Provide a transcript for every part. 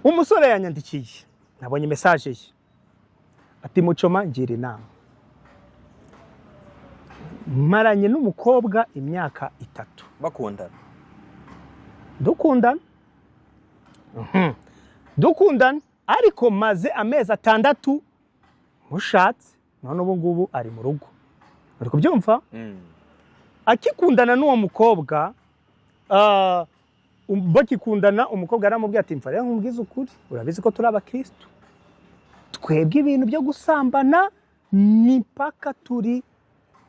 umusore yanyandikiye nabonye message ye ati Muchoma ngira inama maranye n'umukobwa imyaka 3 bakundana dukundana ariko maze amezi 6 mushatse none ubu ngubu ari mu rugo uri kubyumva akikundana n'uwo mukobwa bakikundana umukobwa aramubwiye ati mfa rero nkubwiza ukuri urabizi ko turi abakristo twebwe ibintu byo gusambana ni paka turi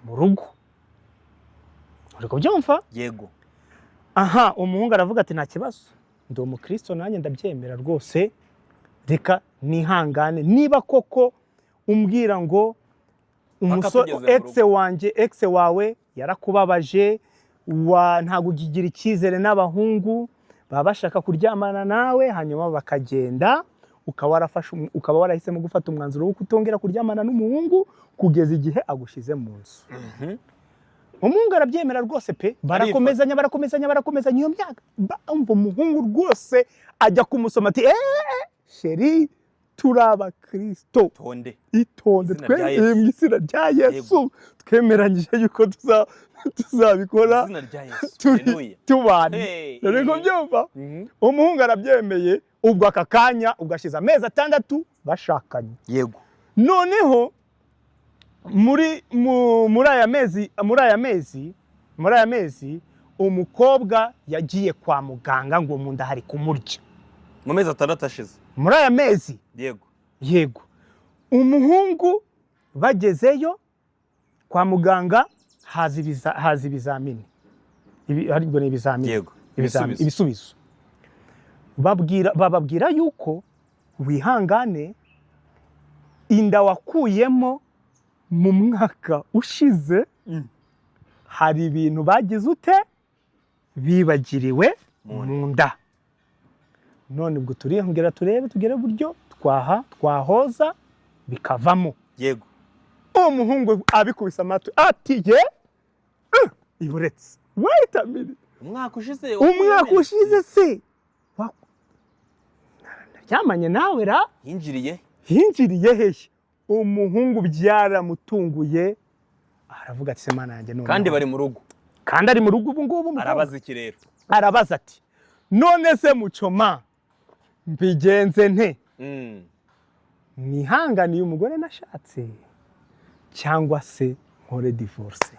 mu rugo uri kubyumva yego aha umuhungu aravuga ati nta kibazo ndi umukristo nanjye ndabyemera rwose reka nihangane niba koko umbwira ngo umusore ex wawe yarakubabaje ntago ugigira icyizere n'abahungu baba bashaka kuryamana nawe hanyuma bakagenda ukaba warahisemo gufata umwanzuro wo kutongera kuryamana n'umuhungu kugeza igihe agushize mu nzu umuhungu arabyemera rwose pe barakomezanya iyo myaka umva umuhungu rwose ajya kumusoma ati sheri turaba Kristo itonde twe mu izina rya Yesu twemeranyije yuko tuzabikora izina rya Yesu tubana rero ngo byumva umuhungu arabyemeye ubwo aka kanya ugashiza amezi 6 bashakanye yego noneho muri aya mezi umukobwa yagiye kwa muganga ngo mu nda hari kumurya mu mezi 6 ashize muri aya mezi yego umuhungu bagezeyo kwa muganga hazi ibizamini ariko ni ibizamini yego ibisubizo bababwira yuko wihangane inda wakuyemo mu mwaka ushize hari ibintu bagize ute bibagiriwe mu nda none ubwo turihongera tugere buryo twahoza bikavamo yego umuhungu abikubisa amatwi ati ye iburetse wait a minute umwaka ushize se ryamanye nawe ra hinjiriye hehe umuhungu byaramutunguye aravuga ati semana yanjye none kandi bari mu rugo kandi ari mu rugo ubu ngubu arabaza iki rero arabaza ati none se Muchoma mbigenze nte nihanganiye umugore nashatse cyangwa se nkore divorce